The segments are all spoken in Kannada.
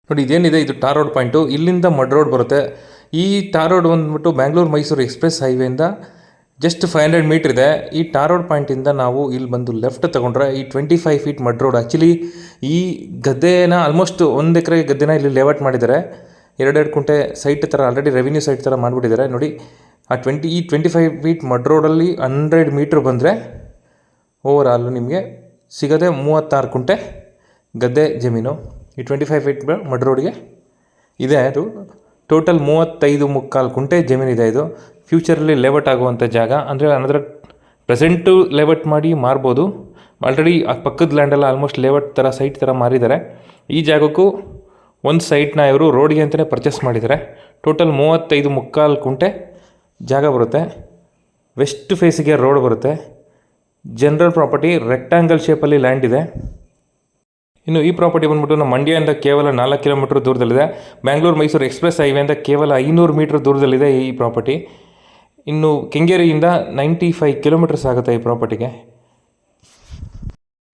ನೋಡಿ ಇದೇನಿದೆ ಇದು ಟಾರ್ ರೋಡ್ ಪಾಯಿಂಟು. ಇಲ್ಲಿಂದ ಮಡ್ ರೋಡ್ ಬರುತ್ತೆ. ಈ ಟಾರ್ ರೋಡ್ ಬಂದ್ಬಿಟ್ಟು ಬ್ಯಾಂಗ್ಳೂರು ಮೈಸೂರು ಎಕ್ಸ್ಪ್ರೆಸ್ ಹೈವೇಯಿಂದ ಜಸ್ಟ್ 500 ಮೀಟ್ರ್ ಇದೆ. ಈ ಟಾರ್ ರೋಡ್ ಪಾಯಿಂಟಿಂದ ನಾವು ಇಲ್ಲಿ ಬಂದು ಲೆಫ್ಟ್ ತೊಗೊಂಡ್ರೆ ಈ 25 ಫೀಟ್ ಮಡ್ ರೋಡ್. ಆ್ಯಕ್ಚುಲಿ ಈ ಗದ್ದೆನ ಆಲ್ಮೋಸ್ಟ್ 1 ಎಕರೆ ಗದ್ದೆನ ಇಲ್ಲಿ ಲೇಔಟ್ ಮಾಡಿದ್ದಾರೆ. 2 ಕುಂಟೆ ಸೈಟ್ ಥರ ಆಲ್ರೆಡಿ ರೆವಿನ್ಯೂ ಸೈಟ್ ಥರ ಮಾಡಿಬಿಟ್ಟಿದ್ದಾರೆ. ನೋಡಿ ಆ 25 ಫೀಟ್ ಮಡ್ ರೋಡಲ್ಲಿ 100 ಮೀಟ್ರ್ ಬಂದರೆ ಓವರ್ ಆಲು ನಿಮಗೆ ಸಿಗೋದೆ 36 ಕುಂಟೆ ಗದ್ದೆ ಜಮೀನು. ಈ 25 ಫೀಟ್ ಮಡ್ ರೋಡ್ಗೆ ಇದೆ. ಅದು ಟೋಟಲ್ 35.25 ಕುಂಟೆ ಜಮೀನಿದೆ. ಇದು ಫ್ಯೂಚರಲ್ಲಿ ಲೇಔಟ್ ಆಗುವಂಥ ಜಾಗ. ಅಂದರೆ ಅನದರ್ ಪ್ರೆಸೆಂಟು ಲೇಔಟ್ ಮಾಡಿ ಮಾರ್ಬೋದು. ಆಲ್ರೆಡಿ ಆ ಪಕ್ಕದ ಲ್ಯಾಂಡೆಲ್ಲ ಆಲ್ಮೋಸ್ಟ್ ಲೇಔಟ್ ಥರ ಸೈಟ್ ಥರ ಮಾರಿದ್ದಾರೆ. ಈ ಜಾಗಕ್ಕೂ ಒಂದು ಸೈಟ್ನ ಇವರು ರೋಡ್ಗೆ ಅಂತಲೇ ಪರ್ಚೇಸ್ ಮಾಡಿದ್ದಾರೆ. ಟೋಟಲ್ 35.25 ಕುಂಟೆ ಜಾಗ ಬರುತ್ತೆ. ವೆಸ್ಟ್ ಫೇಸಿಗೆ ರೋಡ್ ಬರುತ್ತೆ. ಜನರಲ್ ಪ್ರಾಪರ್ಟಿ, ರೆಕ್ಟ್ಯಾಂಗಲ್ ಶೇಪಲ್ಲಿ ಲ್ಯಾಂಡ್ ಇದೆ. ಇನ್ನು ಈ ಪ್ರಾಪರ್ಟಿ ಬಂದ್ಬಿಟ್ಟು ನಮ್ಮ ಮಂಡ್ಯದಿಂದ ಕೇವಲ 4 ಕಿಲೋಮೀಟ್ರ್ ದೂರದಲ್ಲಿದೆ. ಬ್ಯಾಂಗ್ಳೂರು ಮೈಸೂರು ಎಕ್ಸ್ಪ್ರೆಸ್ ಹೈವೇಯಿಂದ ಕೇವಲ 500 ಮೀಟ್ರ್ ದೂರದಲ್ಲಿದೆ ಈ ಪ್ರಾಪರ್ಟಿ. ಇನ್ನು ಕೆಂಗೇರಿಯಿಂದ 95 ಕಿಲೋಮೀಟರ್ಸ್ ಆಗುತ್ತೆ ಈ ಪ್ರಾಪರ್ಟಿಗೆ.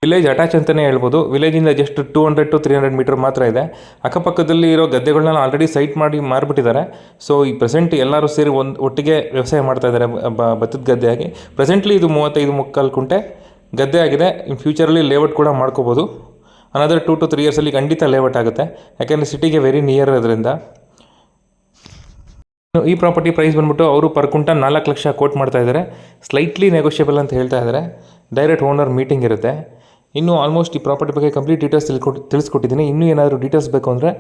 ವಿಲೇಜ್ ಅಟ್ಯಾಚ್ ಅಂತಲೇ ಹೇಳ್ಬೋದು. ವಿಲೇಜಿಂದ ಜಸ್ಟ್ 200 to 300 ಮೀಟರ್ ಮಾತ್ರ ಇದೆ. ಅಕ್ಕಪಕ್ಕದಲ್ಲಿ ಇರೋ ಗದ್ದೆಗಳನ್ನ ಆಲ್ರೆಡಿ ಸೈಟ್ ಮಾಡಿ ಮಾರಿಬಿಟ್ಟಿದ್ದಾರೆ. ಸೊ ಈ ಪ್ರೆಸೆಂಟ್ ಎಲ್ಲರೂ ಸೇರಿ ಒಟ್ಟಿಗೆ ವ್ಯವಸಾಯ ಮಾಡ್ತಾ ಇದ್ದಾರೆ ಭತ್ತದ ಗದ್ದೆಯಾಗಿ. ಪ್ರೆಸೆಂಟ್ಲಿ ಇದು 35.25 ಕುಂಟೆ ಗದ್ದೆ ಆಗಿದೆ. ಇನ್ ಫ್ಯೂಚರಲ್ಲಿ ಲೇಔಟ್ ಕೂಡ ಮಾಡ್ಕೋಬೋದು. ಅನದರ್ 2 to 3 ಇಯರ್ಸಲ್ಲಿ ಖಂಡಿತ ಲೇಔಟ್ ಆಗುತ್ತೆ. ಯಾಕೆಂದರೆ ಸಿಟಿಗೆ ವೆರಿ ನಿಯರ್ ಇರೋದ್ರಿಂದ. ಈ ಪ್ರಾಪರ್ಟಿ ಪ್ರೈಸ್ ಬಂದ್ಬಿಟ್ಟು ಅವರು ಪರ್ ಕುಂಟಲ್ 4 ಲಕ್ಷ ಕೋಟ್ ಮಾಡ್ತಾ ಇದ್ದಾರೆ. ಸ್ಲೈಟ್ಲಿ ನೆಗೋಷಿಯಬಲ್ ಅಂತ ಹೇಳ್ತಾ ಇದ್ದಾರೆ. ಡೈರೆಕ್ಟ್ ಓನರ್ ಮೀಟಿಂಗ್ ಇರುತ್ತೆ. ಇನ್ನೂ ಆಲ್ಮೋಸ್ಟ್ ಈ ಪ್ರಾಪರ್ಟಿ ಬಗ್ಗೆ ಕಂಪ್ಲೀಟ್ ಡೀಟೇಲ್ಸ್ ತಿಳಿಸ್ಕೊಟ್ಟಿದ್ದೀನಿ. ಇನ್ನೂ ಏನಾದರೂ ಡೀಟೇಲ್ಸ್ ಬೇಕು ಅಂದರೆ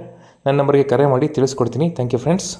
ನನ್ನ ನಂಬರ್ಗೆ ಕರೆ ಮಾಡಿ ತಿಳಿಸ್ಕೊಡ್ತೀನಿ. Thank you friends.